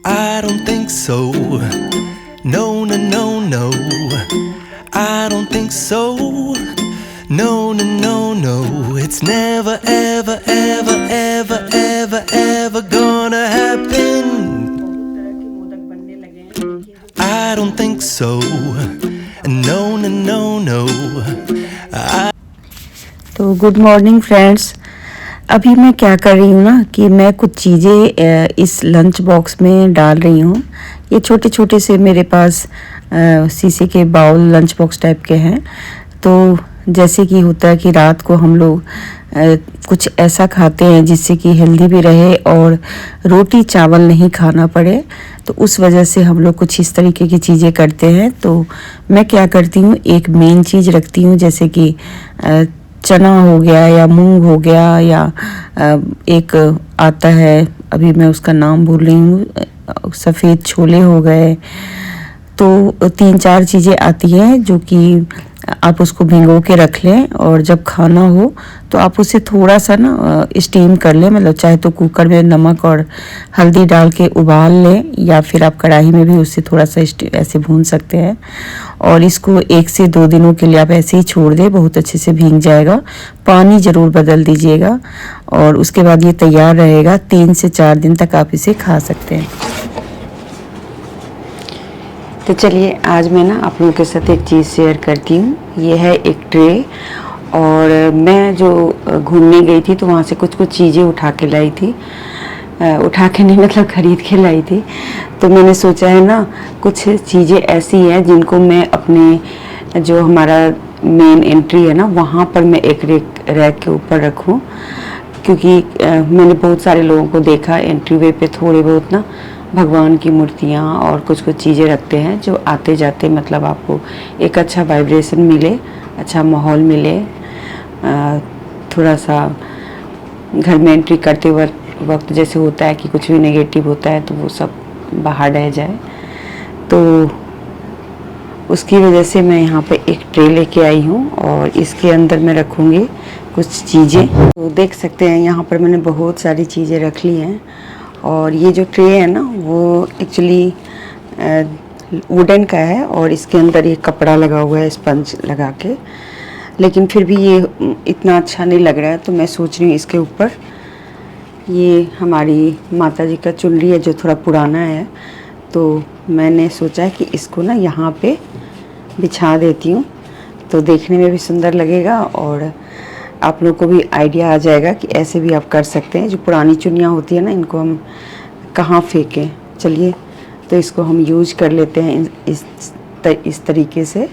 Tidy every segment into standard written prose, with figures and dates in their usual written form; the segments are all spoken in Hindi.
I don't think so. No, no, no, no. I don't think so. No, no, no, no. It's never, ever, ever, ever, ever, ever gonna happen. I don't think so. No, no, no, no. तो गुड मॉर्निंग फ्रेंड्स। अभी मैं क्या कर रही हूँ ना कि मैं कुछ चीज़ें इस लंच बॉक्स में डाल रही हूँ। ये छोटे छोटे से मेरे पास शीशे के बाउल लंच बॉक्स टाइप के हैं। तो जैसे कि होता है कि रात को हम लोग कुछ ऐसा खाते हैं जिससे कि हेल्दी भी रहे और रोटी चावल नहीं खाना पड़े, तो उस वजह से हम लोग कुछ इस तरीके की चीज़ें करते हैं। तो मैं क्या करती हूँ, एक मेन चीज़ रखती हूँ, जैसे कि चना हो गया या मूंग हो गया या एक आता है, अभी मैं उसका नाम भूल रही हूँ, सफ़ेद छोले हो गए। तो 3-4 चीज़ें आती हैं जो कि आप उसको भिगो के रख लें और जब खाना हो तो आप उसे थोड़ा सा ना स्टीम कर लें, मतलब चाहे तो कुकर में नमक और हल्दी डाल के उबाल लें या फिर आप कढ़ाई में भी उससे थोड़ा सा ऐसे भून सकते हैं। और इसको 1 से 2 दिनों के लिए आप ऐसे ही छोड़ दें, बहुत अच्छे से भीग जाएगा। पानी ज़रूर बदल दीजिएगा और उसके बाद ये तैयार रहेगा। 3 से 4 दिन तक आप इसे खा सकते हैं। तो चलिए आज मैं ना आप लोगों के साथ एक चीज़ शेयर करती हूँ। ये है एक ट्रे, और मैं जो घूमने गई थी तो वहाँ से कुछ चीज़ें उठा के लाई थी। उठा के नहीं, मतलब खरीद के लाई थी। तो मैंने सोचा है ना कुछ चीज़ें ऐसी हैं जिनको मैं अपने जो हमारा मेन एंट्री है ना वहाँ पर मैं एक रैक के ऊपर रखूँ, क्योंकि मैंने बहुत सारे लोगों को देखा एंट्री वे पे थोड़े बहुत ना भगवान की मूर्तियाँ और कुछ चीज़ें रखते हैं जो आते जाते मतलब आपको एक अच्छा वाइब्रेशन मिले, अच्छा माहौल मिले, थोड़ा सा घर में एंट्री करते वक्त जैसे होता है कि कुछ भी नेगेटिव होता है तो वो सब बाहर रह जाए। तो उसकी वजह से मैं यहाँ पे एक ट्रे लेके आई हूँ और इसके अंदर मैं रखूँगी कुछ चीज़ें। तो देख सकते हैं यहाँ पर मैंने बहुत सारी चीज़ें रख ली हैं। और ये जो ट्रे है ना वो एक्चुअली वुडन का है और इसके अंदर ये कपड़ा लगा हुआ है, स्पंज लगा के, लेकिन फिर भी ये इतना अच्छा नहीं लग रहा है। तो मैं सोच रही हूँ इसके ऊपर ये हमारी माता जी का चुनरी है जो थोड़ा पुराना है, तो मैंने सोचा कि इसको ना यहाँ पे बिछा देती हूँ, तो देखने में भी सुंदर लगेगा और आप लोग को भी आइडिया आ जाएगा कि ऐसे भी आप कर सकते हैं। जो पुरानी चुन्नियाँ होती है ना इनको हम कहाँ फेंकें। चलिए तो इसको हम यूज कर लेते हैं इस तरीके से।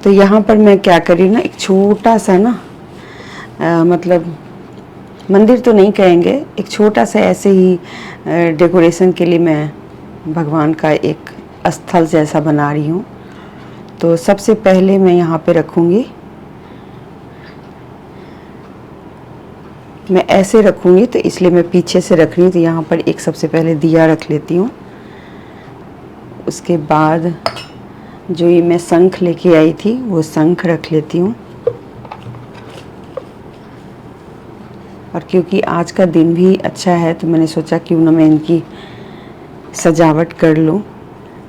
तो यहाँ पर मैं क्या कर रही हूँ ना, एक छोटा सा ना मतलब मंदिर तो नहीं कहेंगे, एक छोटा सा ऐसे ही डेकोरेशन के लिए मैं भगवान का एक स्थल जैसा बना रही हूँ। तो सबसे पहले मैं यहाँ पे रखूँगी, मैं ऐसे रखूँगी तो इसलिए मैं पीछे से रख रही हूँ। तो यहाँ पर एक सबसे पहले दिया रख लेती हूँ। उसके बाद जो ये मैं शंख लेके आई थी वो शंख रख लेती हूँ। और क्योंकि आज का दिन भी अच्छा है तो मैंने सोचा क्यों ना मैं इनकी सजावट कर लूँ।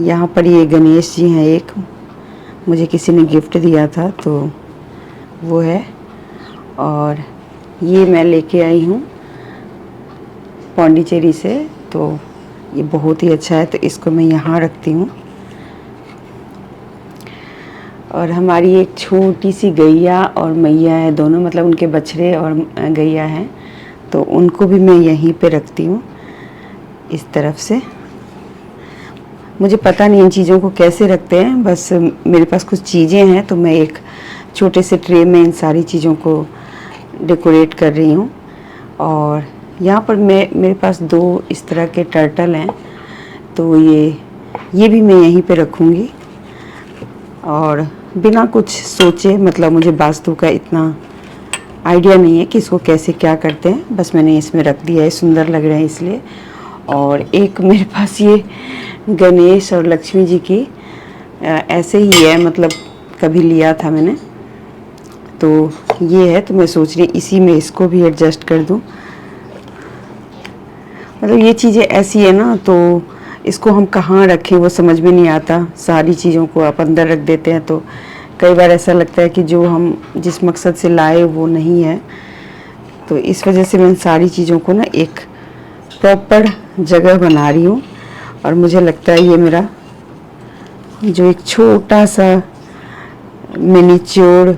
यहाँ पर ये गणेश जी हैं, एक मुझे किसी ने गिफ्ट दिया था तो वो है, और ये मैं लेके आई हूँ पौंडीचेरी से, तो ये बहुत ही अच्छा है। तो इसको मैं यहाँ रखती हूँ। और हमारी एक छोटी सी गैया और मैया है, दोनों मतलब उनके बछड़े और गैया हैं, तो उनको भी मैं यहीं पे रखती हूँ इस तरफ से। मुझे पता नहीं इन चीज़ों को कैसे रखते हैं, बस मेरे पास कुछ चीज़ें हैं तो मैं एक छोटे से ट्रे में इन सारी चीज़ों को डेकोरेट कर रही हूँ। और यहाँ पर मेरे पास 2 इस तरह के टर्टल हैं, तो ये भी मैं यहीं पे रखूँगी। और बिना कुछ सोचे, मतलब मुझे वास्तु का इतना आइडिया नहीं है कि इसको कैसे क्या करते हैं, बस मैंने इसमें रख दिया है, सुंदर लग रहे हैं इसलिए। और एक मेरे पास ये गणेश और लक्ष्मी जी की ऐसे ही है, मतलब कभी लिया था मैंने, तो ये है। तो मैं सोच रही इसी में इसको भी एडजस्ट कर दूं। मतलब ये चीज़ें ऐसी है ना, तो इसको हम कहाँ रखें वो समझ में नहीं आता। सारी चीज़ों को आप अंदर रख देते हैं तो कई बार ऐसा लगता है कि जो हम जिस मकसद से लाए वो नहीं है। तो इस वजह से मैं सारी चीज़ों को ना एक प्रॉपर जगह बना रही हूँ। और मुझे लगता है ये मेरा जो एक छोटा सा मिनीच्योर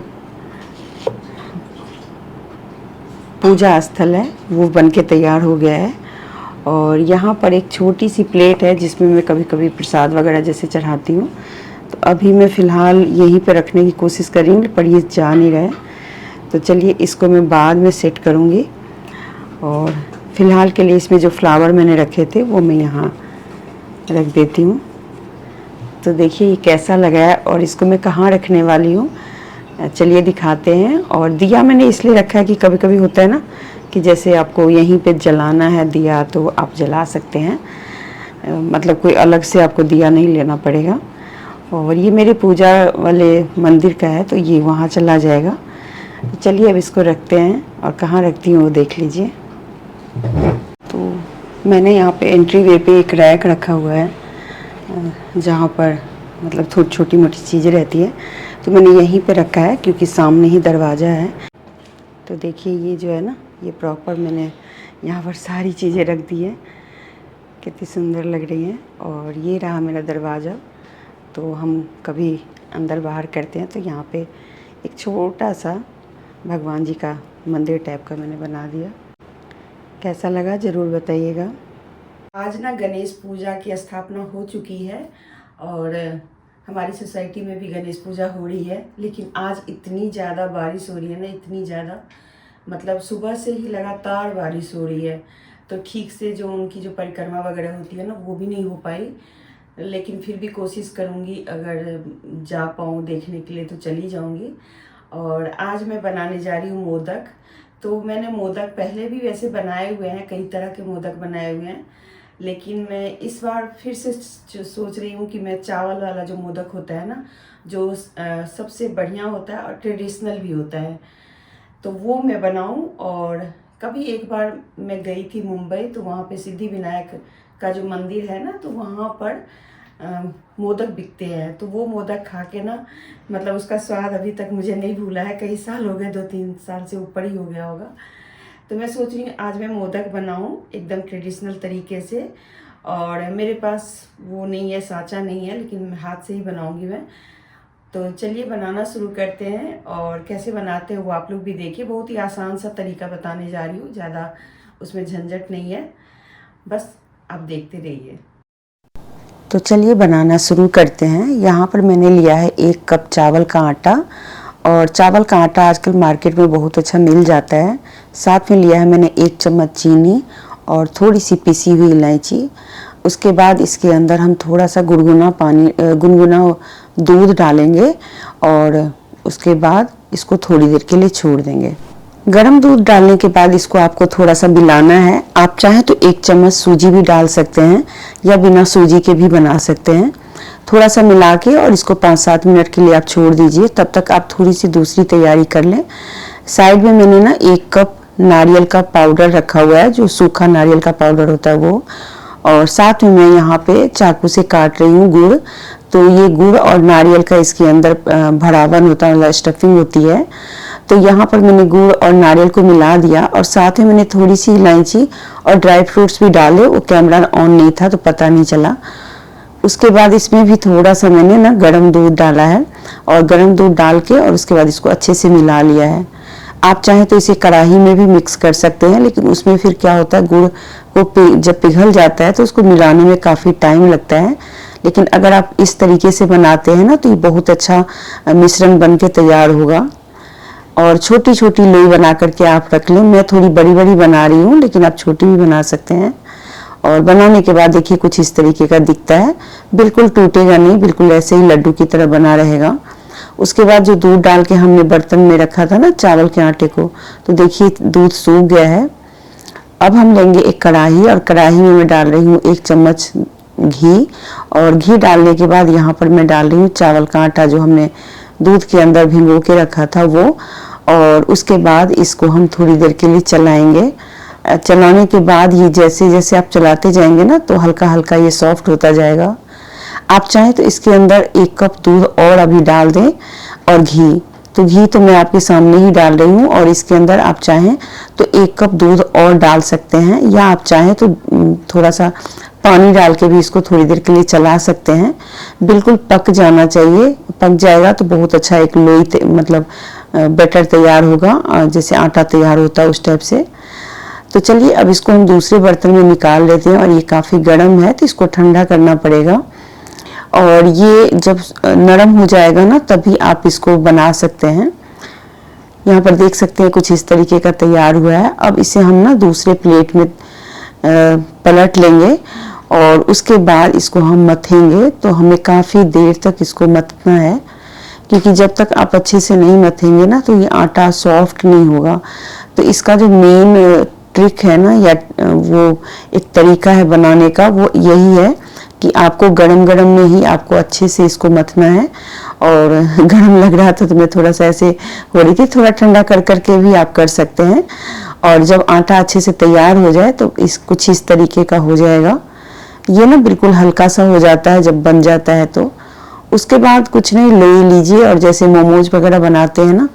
पूजा स्थल है वो बनके तैयार हो गया है। और यहाँ पर एक छोटी सी प्लेट है जिसमें मैं कभी कभी प्रसाद वगैरह जैसे चढ़ाती हूँ। तो अभी मैं फ़िलहाल यहीं पे रखने की कोशिश कर रही हूँ, पर ये जा नहीं रहा है। तो चलिए इसको मैं बाद में सेट करूँगी। और फ़िलहाल के लिए इसमें जो फ्लावर मैंने रखे थे वो मैं यहाँ रख देती हूँ। तो देखिए ये कैसा लगा है और इसको मैं कहाँ रखने वाली हूँ, चलिए दिखाते हैं। और दिया मैंने इसलिए रखा है कि कभी कभी होता है ना कि जैसे आपको यहीं पे जलाना है दिया तो आप जला सकते हैं, मतलब कोई अलग से आपको दिया नहीं लेना पड़ेगा। और ये मेरे पूजा वाले मंदिर का है तो ये वहाँ चला जाएगा। चलिए अब इसको रखते हैं और कहाँ रखती हूँ वो देख लीजिए। तो मैंने यहाँ पे एंट्री वे पे एक रैक रखा हुआ है जहाँ पर मतलब थोड़ी छोटी मोटी चीज़ें रहती है, तो मैंने यहीं पे रखा है क्योंकि सामने ही दरवाज़ा है। तो देखिए ये जो है ना ये प्रॉपर मैंने यहाँ पर सारी चीज़ें रख दी है, कितनी सुंदर लग रही हैं। और ये रहा मेरा दरवाज़ा। तो हम कभी अंदर बाहर करते हैं तो यहाँ पे एक छोटा सा भगवान जी का मंदिर टाइप का मैंने बना दिया। कैसा लगा ज़रूर बताइएगा। आज ना गणेश पूजा की स्थापना हो चुकी है और हमारी सोसाइटी में भी गणेश पूजा हो रही है। लेकिन आज इतनी ज़्यादा बारिश हो रही है ना, इतनी ज़्यादा, मतलब सुबह से ही लगातार बारिश हो रही है। तो ठीक से जो उनकी जो परिक्रमा वगैरह होती है ना वो भी नहीं हो पाई। लेकिन फिर भी कोशिश करूँगी, अगर जा पाऊँ देखने के लिए तो चली जाऊँगी। और आज मैं बनाने जा रही हूँ मोदक। तो मैंने मोदक पहले भी वैसे बनाए हुए हैं, कई तरह के मोदक बनाए हुए हैं, लेकिन मैं इस बार फिर से सोच रही हूँ कि मैं चावल वाला जो मोदक होता है ना, जो सबसे बढ़िया होता है और ट्रेडिशनल भी होता है, तो वो मैं बनाऊँ। और कभी एक बार मैं गई थी मुंबई, तो वहाँ पे सिद्धि विनायक का जो मंदिर है ना, तो वहाँ पर मोदक बिकते हैं। तो वो मोदक खा के ना, मतलब उसका स्वाद अभी तक मुझे नहीं भूला है। कई साल हो गए, 2-3 साल से ऊपर ही हो गया होगा। तो मैं सोच रही हूँ आज मैं मोदक बनाऊँ एकदम ट्रेडिशनल तरीके से। और मेरे पास वो नहीं है, साँचा नहीं है, लेकिन हाथ से ही बनाऊँगी मैं। तो चलिए बनाना शुरू करते हैं। और कैसे बनाते हैं वो आप लोग भी देखिए। बहुत ही आसान सा तरीका बताने जा रही हूँ, ज़्यादा उसमें झंझट नहीं है, बस आप देखते रहिए। तो चलिए बनाना शुरू करते हैं। यहाँ पर मैंने लिया है 1 कप चावल का आटा। और चावल का आटा आजकल मार्केट में बहुत अच्छा मिल जाता है। साथ में लिया है मैंने 1 चम्मच चीनी और थोड़ी सी पिसी हुई इलायची। उसके बाद इसके अंदर हम थोड़ा सा गुनगुना दूध डालेंगे और उसके बाद इसको थोड़ी देर के लिए छोड़ देंगे। गरम दूध डालने के बाद इसको आपको थोड़ा सा मिलाना है। आप चाहें तो 1 चम्मच सूजी भी डाल सकते हैं या बिना सूजी के भी बना सकते हैं। थोड़ा सा मिला के और इसको 5-7 मिनट के लिए आप छोड़ दीजिए। तब तक आप थोड़ी सी दूसरी तैयारी कर लें। साइड में मैंने ना 1 कप नारियल का पाउडर रखा हुआ है, जो सूखा नारियल का पाउडर होता है वो। और साथ में मैं यहाँ पे चाकू से काट रही हूँ गुड़। तो ये गुड़ और नारियल का इसके अंदर भरावन होता है, मतलब स्टफिंग होती है। तो यहाँ पर मैंने गुड़ और नारियल को मिला दिया और साथ में मैंने थोड़ी सी इलायची और ड्राई फ्रूट्स भी डाले। वो कैमरा ऑन नहीं था तो पता नहीं चला। उसके बाद इसमें भी थोड़ा सा मैंने ना गर्म दूध डाला है और गर्म दूध डाल के और उसके बाद इसको अच्छे से मिला लिया है। आप चाहें तो इसे कढ़ाई में भी मिक्स कर सकते हैं, लेकिन उसमें फिर क्या होता है, गुड़ को जब पिघल जाता है तो उसको मिलाने में काफ़ी टाइम लगता है। लेकिन अगर आप इस तरीके से बनाते हैं ना तो ये बहुत अच्छा मिश्रण बन के तैयार होगा। और छोटी छोटी लोई बना करके आप रख लें। मैं थोड़ी बड़ी बड़ी बना रही हूँ, लेकिन आप छोटी भी बना सकते हैं। और बनाने के बाद देखिए कुछ इस तरीके का दिखता है। बिल्कुल टूटेगा नहीं, बिल्कुल ऐसे ही लड्डू की तरह बना रहेगा। उसके बाद जो दूध डाल के हमने बर्तन में रखा था ना चावल के आटे को, तो देखिए दूध सूख गया है। अब हम लेंगे एक कढ़ाई और कढ़ाई में मैं डाल रही हूँ 1 चम्मच घी। और घी डालने के बाद यहाँ पर मैं डाल रही हूँ चावल का आटा जो हमने दूध के अंदर भिगो के रखा था वो। और उसके बाद इसको हम थोड़ी देर के लिए चलाएंगे। चलाने के बाद ये जैसे जैसे आप चलाते जाएंगे ना तो हल्का हल्का ये सॉफ्ट होता जाएगा। आप चाहें तो इसके अंदर 1 कप दूध और अभी डाल दें और घी, तो घी तो मैं आपके सामने ही डाल रही हूँ। और इसके अंदर आप चाहें तो 1 कप दूध और डाल सकते हैं, या आप चाहें तो थोड़ा सा पानी डाल के भी इसको थोड़ी देर के लिए चला सकते हैं। बिल्कुल पक जाना चाहिए, पक जाएगा तो बहुत अच्छा एक लोई मतलब बैटर तैयार होगा, जैसे आटा तैयार होता है उस टाइप से। तो चलिए अब इसको हम दूसरे बर्तन में निकाल लेते हैं। और ये काफ़ी गर्म है तो इसको ठंडा करना पड़ेगा। और ये जब नरम हो जाएगा ना तभी आप इसको बना सकते हैं। यहाँ पर देख सकते हैं कुछ इस तरीके का तैयार हुआ है। अब इसे हम ना दूसरे प्लेट में पलट लेंगे और उसके बाद इसको हम मथेंगे। तो हमें काफ़ी देर तक इसको मथना है, क्योंकि जब तक आप अच्छे से नहीं मथेंगे ना तो ये आटा सॉफ्ट नहीं होगा। तो इसका जो मेन ट्रिक है ना, या वो एक तरीका है बनाने का, वो यही है कि आपको गरम गरम में ही आपको अच्छे से इसको मथना है। और गरम लग रहा था तो मैं थोड़ा सा ऐसे हो रही थी, थोड़ा ठंडा कर करके भी आप कर सकते हैं। और जब आटा अच्छे से तैयार हो जाए तो कुछ इस तरीके का हो जाएगा। ये ना बिल्कुल हल्का सा हो जाता है जब बन जाता है। तो उसके बाद कुछ नहीं, लोई लीजिए और जैसे मोमोज वगैरह बनाते हैं ना,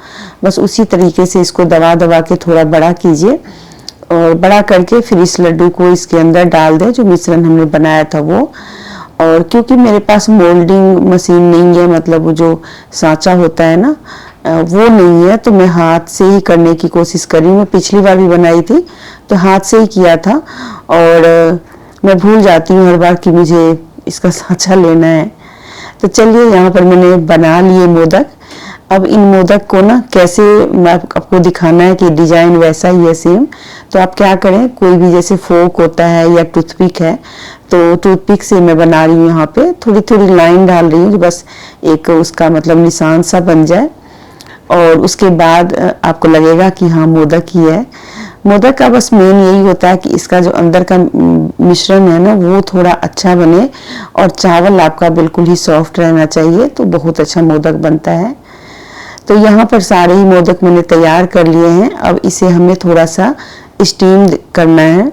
बस उसी तरीके से इसको दबा दबा के थोड़ा बड़ा कीजिए। और बड़ा करके फिर इस लड्डू को इसके अंदर डाल दें, जो मिश्रण हमने बनाया था वो। और क्योंकि मेरे पास मोल्डिंग मशीन नहीं है, मतलब वो जो सांचा होता है ना वो नहीं है, तो मैं हाथ से ही करने की कोशिश कर रही हूँ। मैं पिछली बार भी बनाई थी तो हाथ से ही किया था, और मैं भूल जाती हूँ हर बार कि मुझे इसका सांचा लेना है। तो चलिए यहाँ पर मैंने बना लिए मोदक। अब इन मोदक को ना कैसे आपको दिखाना है कि डिजाइन वैसा ही है सेम। तो आप क्या करें, कोई भी जैसे फोक होता है या टूथपिक है, तो टूथपिक से मैं बना रही हूँ। यहाँ पे थोड़ी थोड़ी लाइन डाल रही हूँ, जो बस एक उसका मतलब निशान सा बन जाए। और उसके बाद आपको लगेगा कि हाँ मोदक ही है। मोदक का बस मेन यही होता है कि इसका जो अंदर का मिश्रण है ना वो थोड़ा अच्छा बने, और चावल आपका बिल्कुल ही सॉफ्ट रहना चाहिए, तो बहुत अच्छा मोदक बनता है। तो यहाँ पर सारे ही मोदक मैंने तैयार कर लिए हैं। अब इसे हमें थोड़ा सा स्टीम करना है।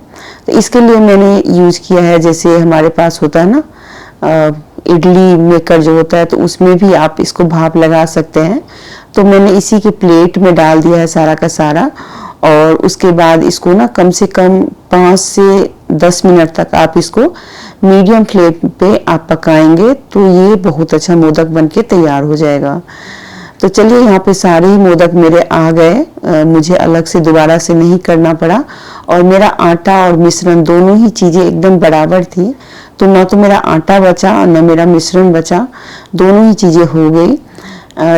तो इसके लिए मैंने यूज किया है, जैसे हमारे पास होता है ना इडली मेकर जो होता है, तो उसमें भी आप इसको भाप लगा सकते हैं। तो मैंने इसी के प्लेट में डाल दिया है सारा का सारा। और उसके बाद इसको ना कम से कम 5 से 10 मिनट तक आप इसको मीडियम फ्लेम पे आप पकाएंगे, तो ये बहुत अच्छा मोदक बनके तैयार हो जाएगा। तो चलिए यहाँ पे सारे ही मोदक मेरे आ गए, मुझे अलग से दोबारा से नहीं करना पड़ा। और मेरा आटा और मिश्रण दोनों ही चीज़ें एकदम बराबर थी, तो ना तो मेरा आटा बचा और ना मेरा मिश्रण बचा, दोनों ही चीज़ें हो गई।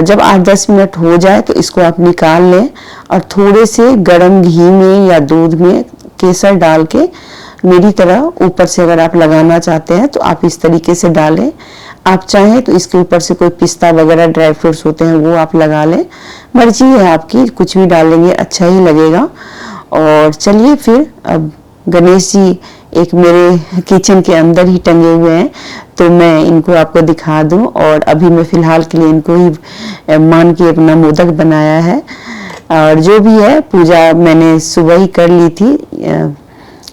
जब 8-10 मिनट हो जाए तो इसको आप निकाल लें, और थोड़े से गर्म घी में या दूध में केसर डाल के मेरी तरह ऊपर से अगर आप लगाना चाहते हैं तो आप इस तरीके से डालें। आप चाहें तो इसके ऊपर से कोई पिस्ता वगैरह ड्राई फ्रूट्स होते हैं वो आप लगा लें, मर्जी है आपकी, कुछ भी डालेंगे अच्छा ही लगेगा। और चलिए फिर अब गणेश जी एक मेरे किचन के अंदर ही टंगे हुए हैं, तो मैं इनको आपको दिखा दूं। और अभी मैं फिलहाल के लिए इनको ही मान के अपना मोदक बनाया है। और जो भी है पूजा मैंने सुबह ही कर ली थी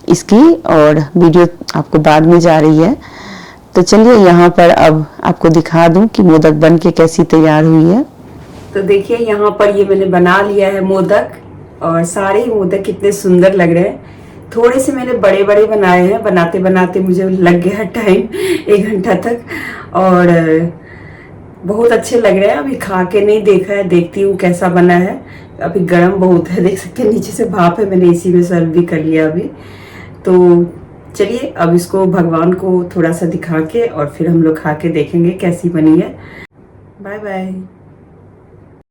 इसकी, और वीडियो आपको बाद में जा रही है। तो चलिए यहाँ पर अब आपको दिखा दूं कि मोदक बन के कैसी तैयार हुई है। तो देखिए यहाँ पर ये मैंने बना लिया है मोदक, और सारे ही मोदक कितने सुंदर लग रहे हैं। थोड़े से मैंने बड़े बड़े बनाए हैं, बनाते बनाते मुझे लग गया टाइम 1 घंटा तक, और बहुत अच्छे लग रहे हैं। अभी खा के नहीं देखा है, देखती हूँ कैसा बना है। अभी गर्म बहुत है, देख सकते हैं नीचे से भाप है, मैंने इसी में सर्व भी कर लिया अभी। तो चलिए अब इसको भगवान को थोड़ा सा दिखा के और फिर हम लोग खा के देखेंगे कैसी बनी है। Bye bye.